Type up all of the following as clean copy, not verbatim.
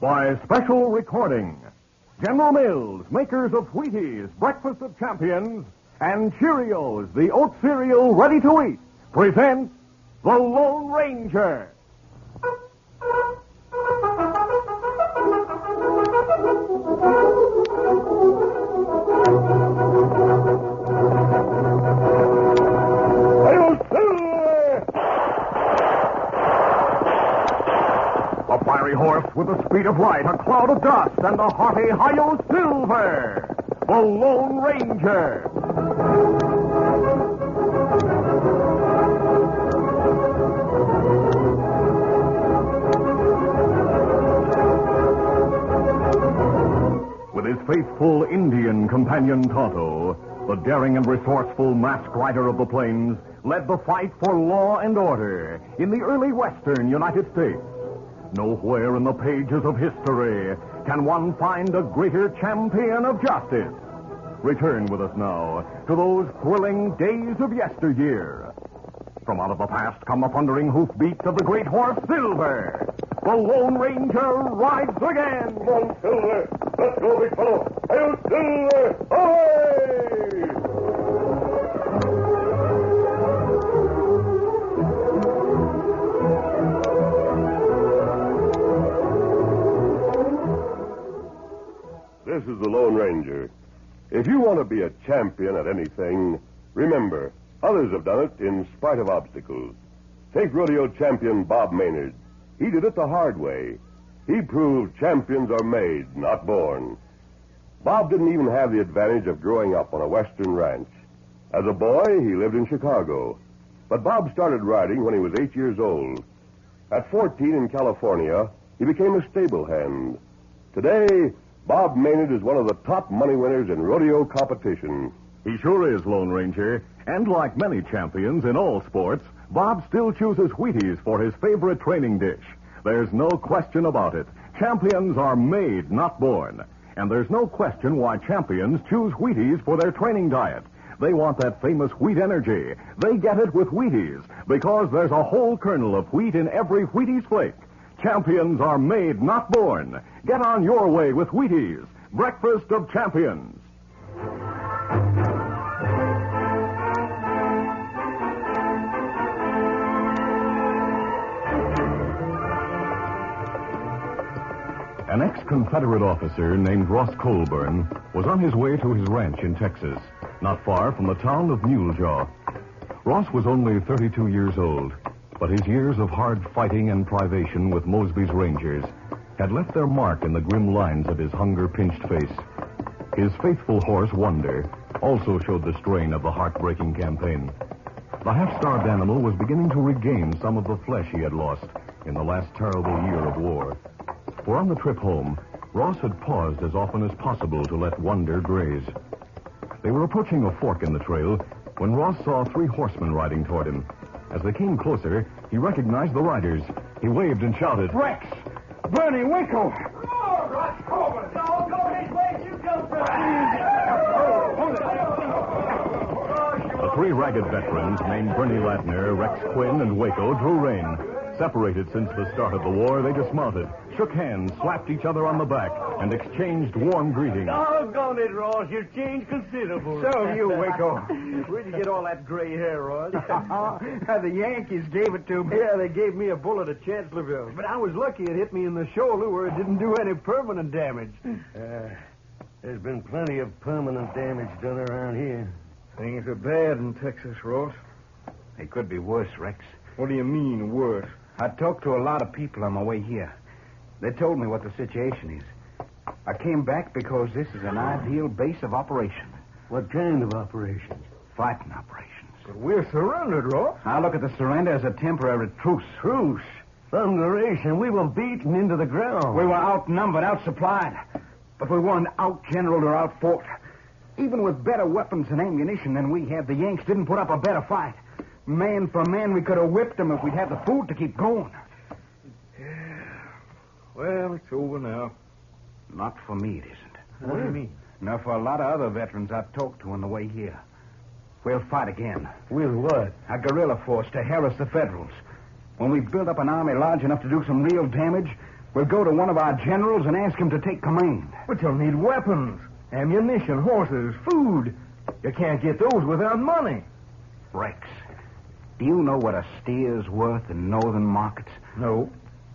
By special recording, General Mills, makers of Wheaties, Breakfast of Champions, and Cheerios, the oat cereal ready to eat, present The Lone Ranger. A fiery horse with the speed of light, a cloud of dust, and a hearty hi-yo silver. The Lone Ranger. With his faithful Indian companion Tonto, the daring and resourceful masked rider of the plains led the fight for law and order in the early western United States. Nowhere in the pages of history can one find a greater champion of justice. Return with us now to those thrilling days of yesteryear. From out of the past come the thundering hoofbeats of the great horse Silver. The Lone Ranger rides again. Come on, Silver. Let's go, big fellow. Hail, Silver! Away! This is the Lone Ranger. If you want to be a champion at anything, remember, others have done it in spite of obstacles. Take rodeo champion Bob Maynard. He did it the hard way. He proved champions are made, not born. Bob didn't even have the advantage of growing up on a western ranch. As a boy, he lived in Chicago. But Bob started riding when he was 8 years old. At 14 in California, he became a stable hand. Today, Bob Maynard is one of the top money winners in rodeo competition. He sure is, Lone Ranger. And like many champions in all sports, Bob still chooses Wheaties for his favorite training dish. There's no question about it. Champions are made, not born. And there's no question why champions choose Wheaties for their training diet. They want that famous wheat energy. They get it with Wheaties because there's a whole kernel of wheat in every Wheaties flake. Champions are made, not born. Get on your way with Wheaties, Breakfast of Champions. An ex-Confederate officer named Ross Colburn was on his way to his ranch in Texas, not far from the town of Mulejaw. Ross was only 32 years old, but his years of hard fighting and privation with Mosby's Rangers had left their mark in the grim lines of his hunger-pinched face. His faithful horse, Wonder, also showed the strain of the heartbreaking campaign. The half-starved animal was beginning to regain some of the flesh he had lost in the last terrible year of war. For on the trip home, Ross had paused as often as possible to let Wonder graze. They were approaching a fork in the trail when Ross saw 3 horsemen riding toward him. As they came closer, he recognized the riders. He waved and shouted, "Rex! Bernie Winkle!" Oh, Ross Colburn! No, go his way, you come from. The 3 ragged veterans named Bernie Latner, Rex Quinn, and Waco drew rein. Separated since the start of the war, they dismounted, shook hands, slapped each other on the back, and exchanged warm greetings. Doggone it, Ross. You've changed considerable. So have you, Waco. Where'd you get all that gray hair, Ross? The Yankees gave it to me. Yeah, they gave me a bullet at Chancellorsville. But I was lucky it hit me in the shoulder where it didn't do any permanent damage. There's been plenty of permanent damage done around here. Things are bad in Texas, Ross. It could be worse, Rex. What do you mean, worse? I talked to a lot of people on my way here. They told me what the situation is. I came back because this is an ideal base of operation. What kind of operations? Fighting operations. But we're surrendered, Ross. I look at the surrender as a temporary truce. Truce? Thunderation, we were beaten into the ground. We were outnumbered, outsupplied. But we weren't outgeneraled or outfought. Even with better weapons and ammunition than we had, the Yanks didn't put up a better fight. Man for man, we could have whipped them if we'd had the food to keep going. Yeah. Well, it's over now. Not for me, it isn't. What do you mean? Now, for a lot of other veterans I've talked to on the way here. We'll fight again. With what? A guerrilla force to harass the Federals. When we build up an army large enough to do some real damage, We'll go to one of our generals and ask him to take command. But you'll need weapons, ammunition, horses, food. You can't get those without money. Rex, do you know what a steer's worth in northern markets? No.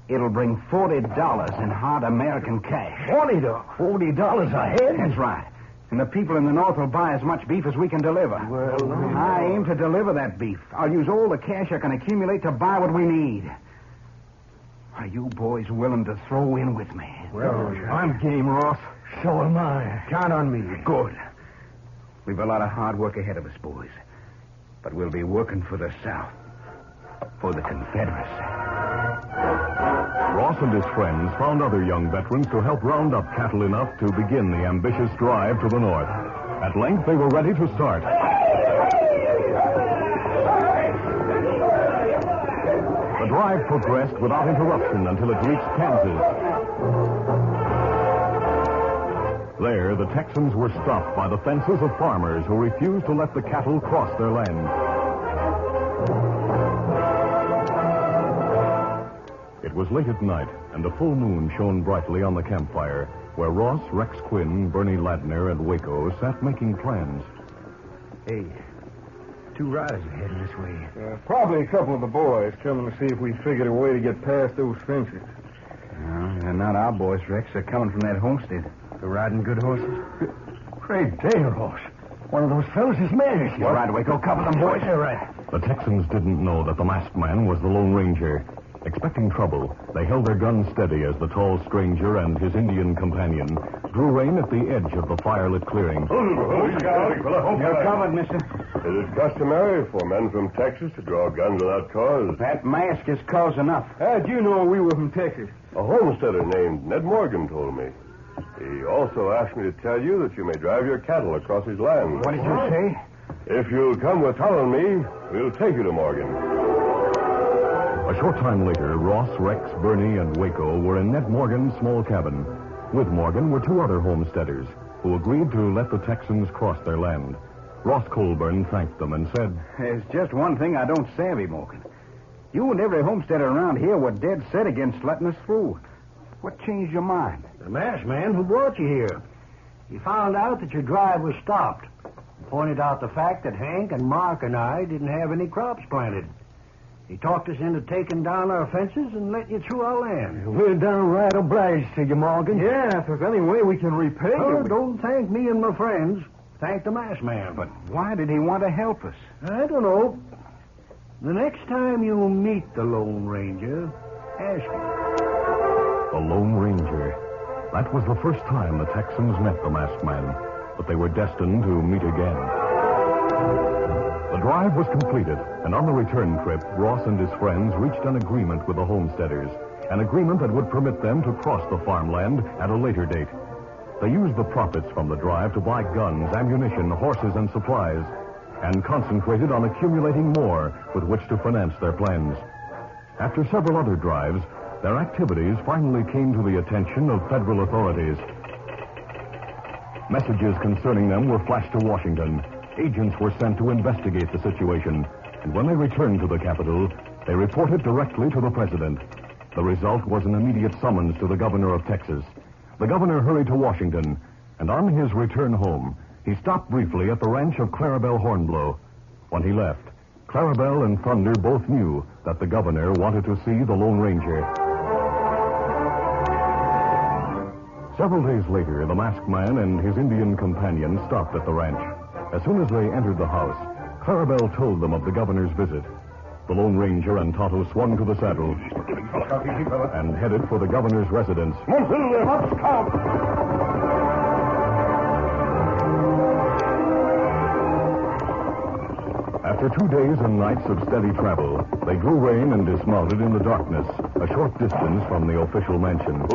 It'll bring $40 in hard American cash. $40 a head? That's right. And the people in the north will buy as much beef as we can deliver. Well, I aim to deliver that beef. I'll use all the cash I can accumulate to buy what we need. Are you boys willing to throw in with me? Well, I'm game, Ross. So am I. Count on me. Good. We've a lot of hard work ahead of us, boys. But we'll be working for the South. For the Confederacy. Ross and his friends found other young veterans to help round up cattle enough to begin the ambitious drive to the north. At length, they were ready to start. The drive progressed without interruption until it reached Kansas. There, the Texans were stopped by the fences of farmers who refused to let the cattle cross their land. It was late at night, and a full moon shone brightly on the campfire, where Ross, Rex Quinn, Bernie Ladner, and Waco sat making plans. Hey, 2 riders are heading this way. Probably a couple of the boys coming to see if we figured a way to get past those fences. They're not our boys, Rex. They're coming from that homestead. They're riding good horses? Great day, Ross. One of those fellas is mad. You're right, Waco. Cover them, boys. They're right. The Texans didn't know that the masked man was the Lone Ranger. Expecting trouble, they held their guns steady as the tall stranger and his Indian companion drew rein at the edge of the firelit clearing. You're covered, mister. It is customary for men from Texas to draw guns without cause. That mask is cause enough. How'd you know we were from Texas? A homesteader named Ned Morgan told me. He also asked me to tell you that you may drive your cattle across his land. What did you say? If you'll come with Hal and me, we'll take you to Morgan. A short time later, Ross, Rex, Bernie, and Waco were in Ned Morgan's small cabin. With Morgan were 2 other homesteaders who agreed to let the Texans cross their land. Ross Colburn thanked them and said, There's just one thing I don't savvy, Morgan. You and every homesteader around here were dead set against letting us through. What changed your mind? The masked man who brought you here. He found out that your drive was stopped. Pointed out the fact that Hank and Mark and I didn't have any crops planted. He talked us into taking down our fences and letting you through our land. We're downright obliged to you, Morgan. Yeah, if there's any way we can repay Oh, you. don't thank me and my friends. Thank the masked man. But why did he want to help us? I don't know. The next time you meet the Lone Ranger, ask him. The Lone Ranger. That was the first time the Texans met the masked man, but they were destined to meet again. The drive was completed, and on the return trip, Ross and his friends reached an agreement with the homesteaders, an agreement that would permit them to cross the farmland at a later date. They used the profits from the drive to buy guns, ammunition, horses, and supplies, and concentrated on accumulating more with which to finance their plans. After several other drives, their activities finally came to the attention of federal authorities. Messages concerning them were flashed to Washington. Agents were sent to investigate the situation, and when they returned to the capital, they reported directly to the president. The result was an immediate summons to the governor of Texas. The governor hurried to Washington, and on his return home, he stopped briefly at the ranch of Clarabelle Hornblow. When he left, Clarabelle and Thunder both knew that the governor wanted to see the Lone Ranger. Several days later, the masked man and his Indian companion stopped at the ranch. As soon as they entered the house, Clarabelle told them of the governor's visit. The Lone Ranger and Tonto swung to the saddle and headed for the governor's residence. After 2 days and nights of steady travel, they drew rein and dismounted in the darkness, a short distance from the official mansion.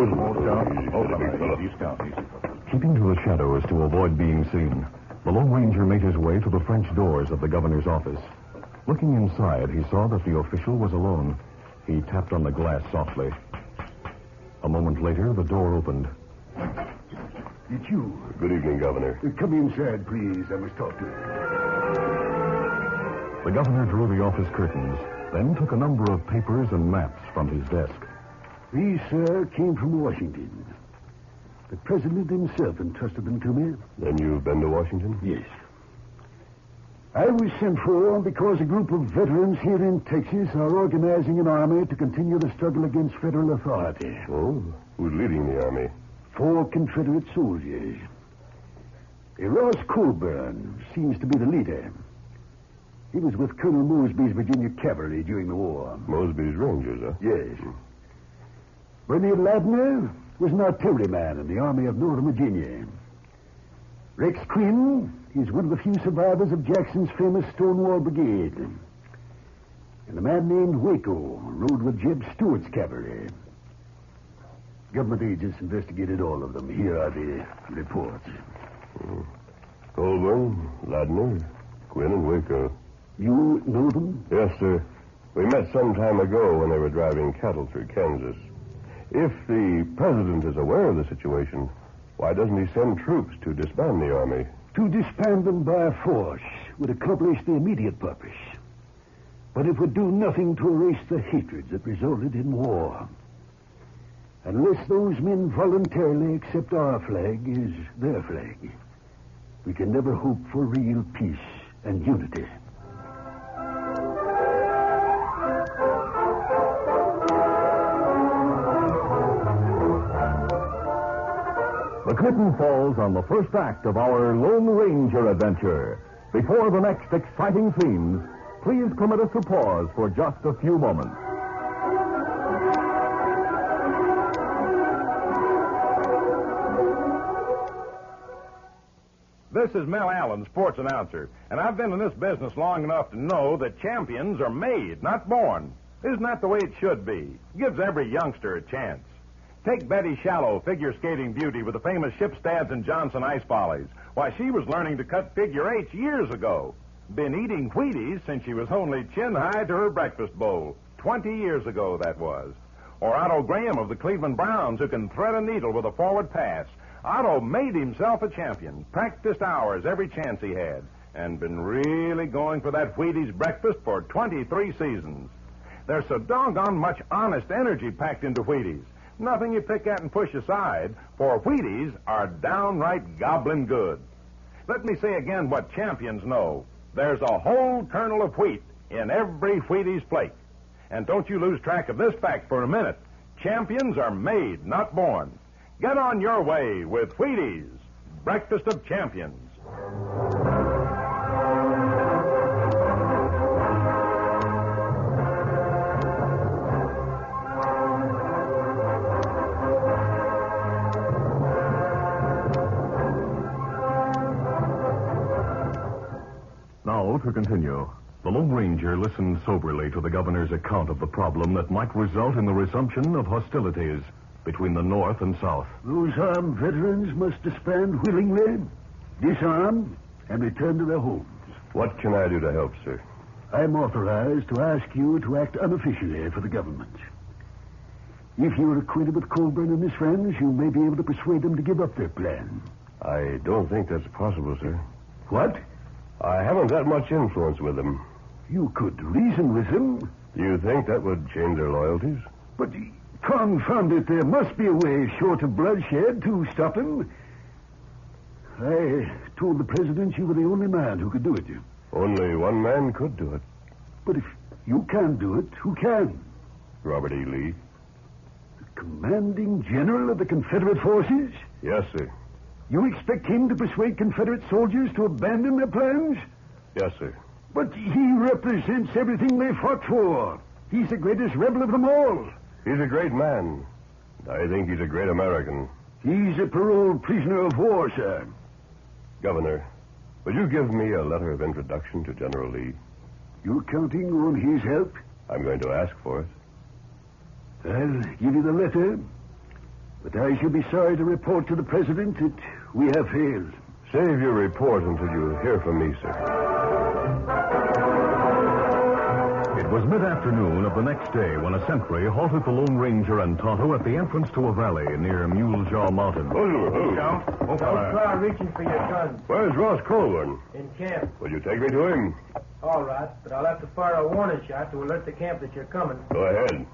Keeping to the shadows to avoid being seen, the Lone Ranger made his way to the French doors of the governor's office. Looking inside, he saw that the official was alone. He tapped on the glass softly. A moment later, the door opened. It's you. Good evening, Governor. Come inside, please. I must talk to you. The governor drew the office curtains, then took a number of papers and maps from his desk. These, sir, came from Washington. The president himself entrusted them to me. Then you've been to Washington? Yes. I was sent for because a group of veterans here in Texas are organizing an army to continue the struggle against federal authority. Oh? Who's leading the army? 4 Confederate soldiers. Ross Colburn seems to be the leader. He was with Colonel Mosby's Virginia Cavalry during the war. Mosby's Rangers, huh? Yes. Bernie Ladner was an artilleryman in the Army of Northern Virginia. Rex Quinn is one of the few survivors of Jackson's famous Stonewall Brigade. And a man named Waco rode with Jeb Stuart's cavalry. Government agents investigated all of them. Here are the reports. Colburn, Ladner, Quinn, and Waco. You know them? Yes, sir. We met some time ago when they were driving cattle through Kansas. If the president is aware of the situation, why doesn't he send troops to disband the army? To disband them by force would accomplish the immediate purpose. But it would do nothing to erase the hatred that resulted in war. Unless those men voluntarily accept our flag as their flag, we can never hope for real peace and unity. The curtain falls on the first act of our Lone Ranger adventure. Before the next exciting scenes, please permit us to pause for just a few moments. This is Mel Allen, sports announcer, and I've been in this business long enough to know that champions are made, not born. Isn't that the way it should be? Gives every youngster a chance. Take Betty Shallow, figure skating beauty with the famous Shipstads and Johnson ice volleys. Why, she was learning to cut figure eights years ago. Been eating Wheaties since she was only chin-high to her breakfast bowl. 20 years ago, that was. Or Otto Graham of the Cleveland Browns, who can thread a needle with a forward pass. Otto made himself a champion, practiced hours every chance he had, and been really going for that Wheaties breakfast for 23 seasons. There's so doggone much honest energy packed into Wheaties. Nothing you pick at and push aside, for Wheaties are downright goblin good. Let me say again what champions know. There's a whole kernel of wheat in every Wheaties flake. And don't you lose track of this fact for a minute. Champions are made, not born. Get on your way with Wheaties, breakfast of champions. Now, to continue. The Lone Ranger listened soberly to the governor's account of the problem that might result in the resumption of hostilities between the North and South. Those armed veterans must disband willingly, disarm, and return to their homes. What can I do to help, sir? I'm authorized to ask you to act unofficially for the government. If you're acquainted with Colburn and his friends, you may be able to persuade them to give up their plan. I don't think that's possible, sir. What? I haven't that much influence with them. You could reason with them. You think that would change their loyalties? But, confound it, there must be a way short of bloodshed to stop him. I told the president you were the only man who could do it. Only one man could do it. But if you can't do it, who can? Robert E. Lee. The commanding general of the Confederate forces? Yes, sir. You expect him to persuade Confederate soldiers to abandon their plans? Yes, sir. But he represents everything they fought for. He's the greatest rebel of them all. He's a great man. I think he's a great American. He's a paroled prisoner of war, sir. Governor, will you give me a letter of introduction to General Lee? You're counting on his help? I'm going to ask for it. I'll give you the letter. But I shall be sorry to report to the president that we have failed. Save your report until you hear from me, sir. It was mid-afternoon of the next day when a sentry halted the Lone Ranger and Tonto at the entrance to a valley near Mule Jaw Mountain. Don't try reaching for your gun. Where's Ross Colburn? In camp. Will you take me to him? All right, but I'll have to fire a warning shot to alert the camp that you're coming. Go ahead.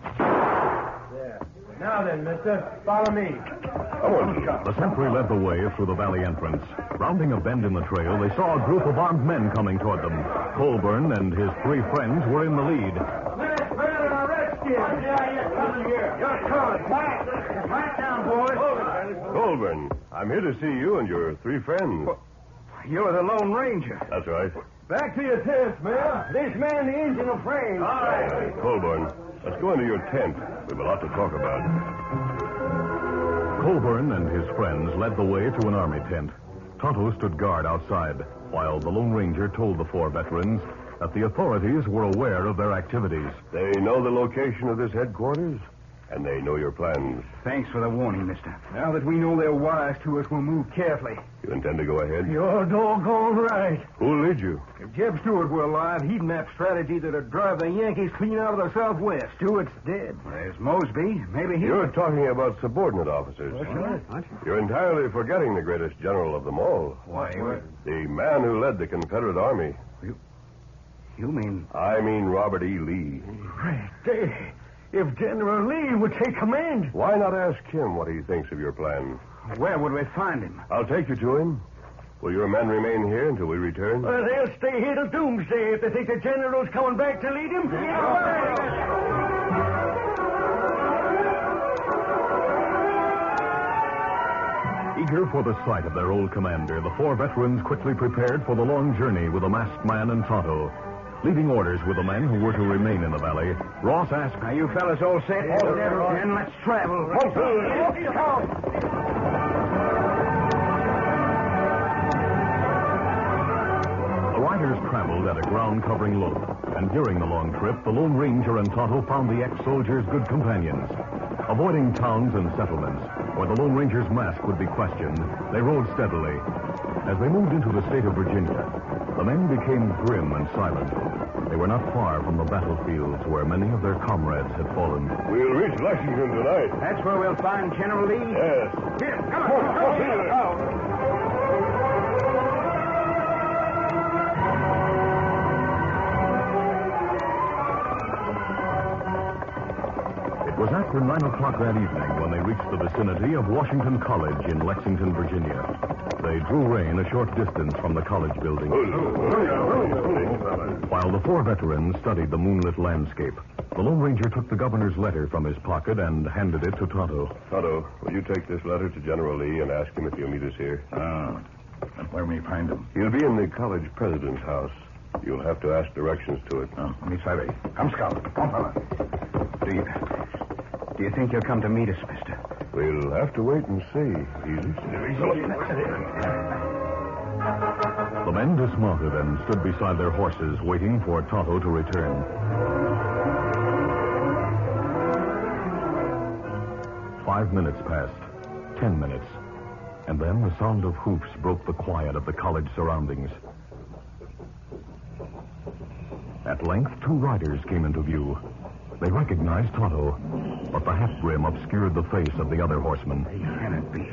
There. Now then, mister, follow me. Come on. The sentry led the way through the valley entrance. Rounding a bend in the trail, they saw a group of armed men coming toward them. Colburn and his 3 friends were in the lead. Let's burn an arrest here. You're coming here. You're coming. Back down, boys. Colburn, I'm here to see you and your 3 friends. You're the Lone Ranger. That's right. Back to your tents, Mayor. This man, the engine, will frame. All right. Colburn, let's go into your tent. We've a lot to talk about. Colburn and his friends led the way to an army tent. Tonto stood guard outside, while the Lone Ranger told the 4 veterans that the authorities were aware of their activities. They know the location of this headquarters, and they know your plans. Thanks for the warning, mister. Now that we know they're wise to us, we'll move carefully. You intend to go ahead? You're doggone right. Who'll lead you? If Jeb Stewart were alive, he'd map strategy that'd drive the Yankees clean out of the Southwest. Stewart's dead. There's Mosby. Maybe he... You're talking about subordinate officers. That's right. You're entirely forgetting the greatest general of them all. Why, The man who led the Confederate Army. you mean... I mean Robert E. Lee. Great day. If General Lee would take command. Why not ask him what he thinks of your plan? Where would we find him? I'll take you to him. Will your men remain here until we return? Well, they'll stay here till doomsday if they think the general's coming back to lead him. Eager for the sight of their old commander, the 4 veterans quickly prepared for the long journey with the masked man and Tonto. Leaving orders with the men who were to remain in the valley, Ross asked... Are you fellas all set? Then let's travel. The riders traveled at a ground-covering lope, and during the long trip, the Lone Ranger and Tonto found the ex-soldiers good companions. Avoiding towns and settlements, where the Lone Ranger's mask would be questioned, they rode steadily. As they moved into the state of Virginia, the men became grim and silent. They were not far from the battlefields where many of their comrades had fallen. We'll reach Lexington tonight. That's where we'll find General Lee? Yes. Here, come on. It was after 9 o'clock that evening when they reached the vicinity of Washington College in Lexington, Virginia. They drew rein a short distance from the college building. While the 4 veterans studied the moonlit landscape, the Lone Ranger took the governor's letter from his pocket and handed it to Tonto. Tonto, will you take this letter to General Lee and ask him if he'll meet us here? Where may I find him? He'll be in the college president's house. You'll have to ask directions to it. Let me try. Come, Scout. Come, fella. Do you think he'll come to meet us, mister? We'll have to wait and see. The men dismounted and stood beside their horses, waiting for Tonto to return. 5 minutes passed. 10 minutes. And then the sound of hoofs broke the quiet of the college surroundings. At length, 2 riders came into view. They recognized Tonto, but the hat brim obscured the face of the other horseman. Can it be?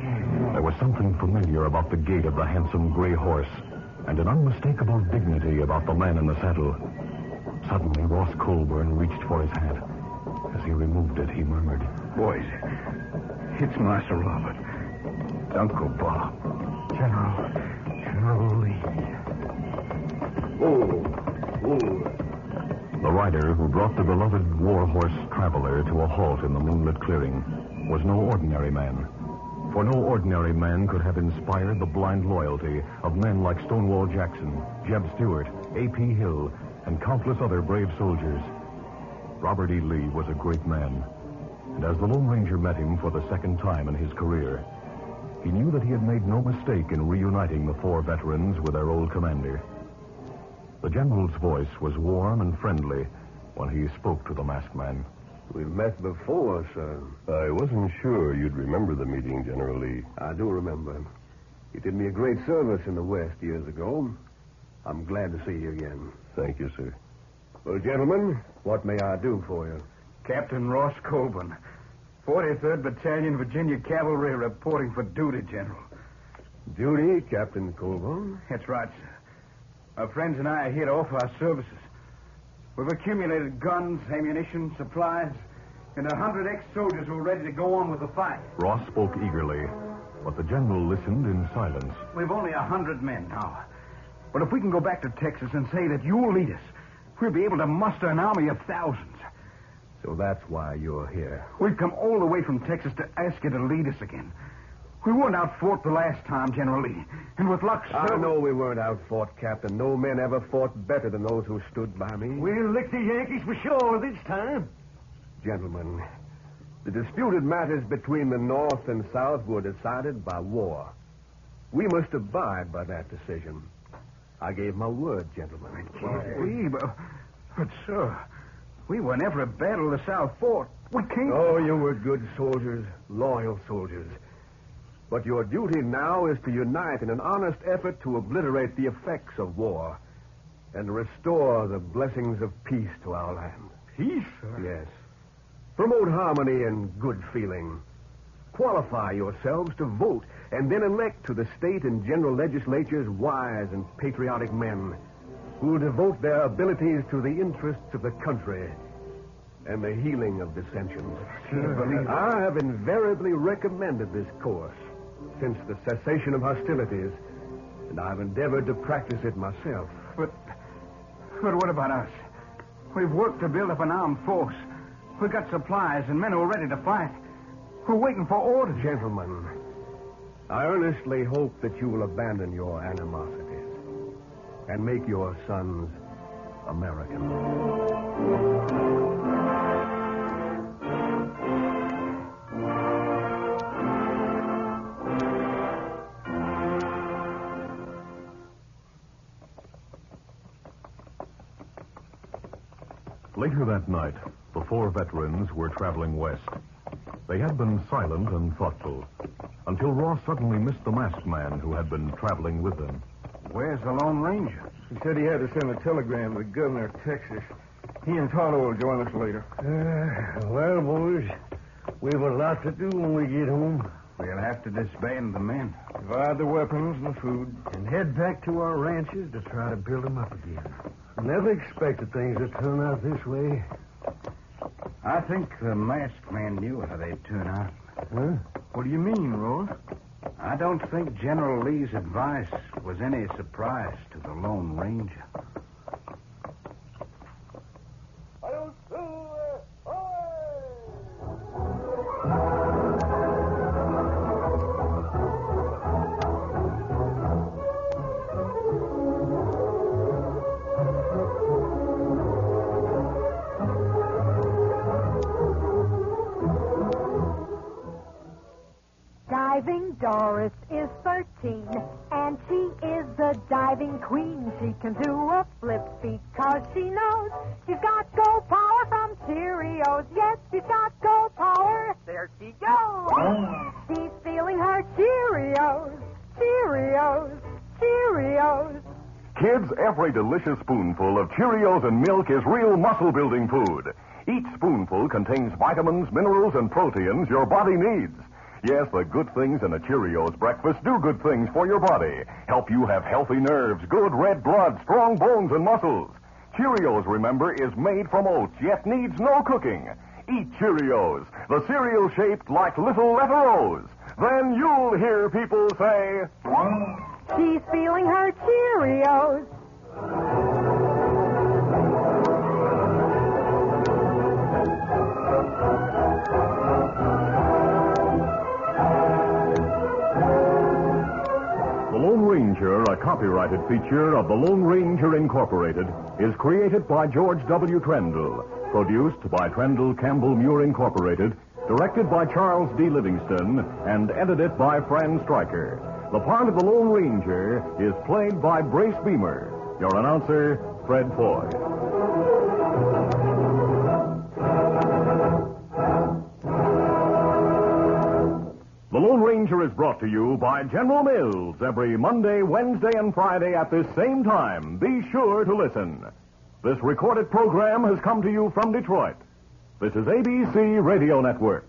There was something familiar about the gait of the handsome gray horse, and an unmistakable dignity about the man in the saddle. Suddenly, Ross Colburn reached for his hat. As he removed it, he murmured, Boys, it's Master Robert. It's Uncle Bob. General Lee. The rider who brought the beloved war horse traveler to a halt in the moonlit clearing was no ordinary man. For no ordinary man could have inspired the blind loyalty of men like Stonewall Jackson, Jeb Stewart, A.P. Hill, and countless other brave soldiers. Robert E. Lee was a great man, and as the Lone Ranger met him for the second time in his career, he knew that he had made no mistake in reuniting the 4 veterans with their old commander. The general's voice was warm and friendly when he spoke to the masked man. We've met before, sir. I wasn't sure you'd remember the meeting, General Lee. I do remember. You did me a great service in the West years ago. I'm glad to see you again. Thank you, sir. Well, gentlemen, what may I do for you? Captain Ross Colburn, 43rd Battalion, Virginia Cavalry, reporting for duty, General. Duty, Captain Colburn? That's right, sir. Our friends and I are here to offer our services. We've accumulated guns, ammunition, supplies. and 100 ex-soldiers who are ready to go on with the fight. Ross spoke eagerly, but the general listened in silence. We've only 100 men now. But if we can go back to Texas and say that you'll lead us, we'll be able to muster an army of thousands. So that's why you're here. We've come all the way from Texas to ask you to lead us again. We weren't outfought the last time, General Lee. And with luck, I know we weren't outfought, Captain. No men ever fought better than those who stood by me. We'll lick the Yankees for sure this time. Gentlemen, the disputed matters between the North and South were decided by war. We must abide by that decision. I gave my word, gentlemen. But, sir, we won every battle the South fought. We can't... Oh, you were good soldiers, loyal soldiers. But your duty now is to unite in an honest effort to obliterate the effects of war and restore the blessings of peace to our land. Peace, sir? Yes. Promote harmony and good feeling. Qualify yourselves to vote and then elect to the state and general legislatures wise and patriotic men who will devote their abilities to the interests of the country and the healing of dissensions. Sure. I have invariably recommended this course since the cessation of hostilities, and I've endeavored to practice it myself. But what about us? We've worked to build up an armed force. We've got supplies and men who are ready to fight. We're waiting for orders. Gentlemen, I earnestly hope that you will abandon your animosities and make your sons American. Later that night, the four veterans were traveling west. They had been silent and thoughtful until Ross suddenly missed the masked man who had been traveling with them. Where's the Lone Ranger? He said he had to send a telegram to the governor of Texas. He and Tonto will join us later. Well, boys, we've a lot to do when we get home. We'll have to disband the men. Divide the weapons and the food. And head back to our ranches to try to build them up again. Never expected things to turn out this way. I think the masked man knew how they'd turn out. Huh? What do you mean, Ross? I don't think General Lee's advice was any surprise to the Lone Ranger. Diving Doris is 13, and she is the diving queen. She can do a flip because she knows she's got gold power from Cheerios. Yes, she's got gold power. There she goes. She's feeling her Cheerios, Cheerios, Cheerios. Kids, every delicious spoonful of Cheerios and milk is real muscle-building food. Each spoonful contains vitamins, minerals, and proteins your body needs. Yes, the good things in a Cheerios breakfast do good things for your body. Help you have healthy nerves, good red blood, strong bones, and muscles. Cheerios, remember, is made from oats, yet needs no cooking. Eat Cheerios, the cereal shaped like little letter O's. Then you'll hear people say, She's feeling her Cheerios. The Lone Ranger, a copyrighted feature of the Lone Ranger Incorporated, is created by George W. Trendle, produced by Trendle Campbell Muir Incorporated, directed by Charles D. Livingston, and edited by Fran Stryker. The part of the Lone Ranger is played by Brace Beamer. Your announcer, Fred Foy. The Lone Ranger is brought to you by General Mills every Monday, Wednesday, and Friday at this same time. Be sure to listen. This recorded program has come to you from Detroit. This is ABC Radio Network.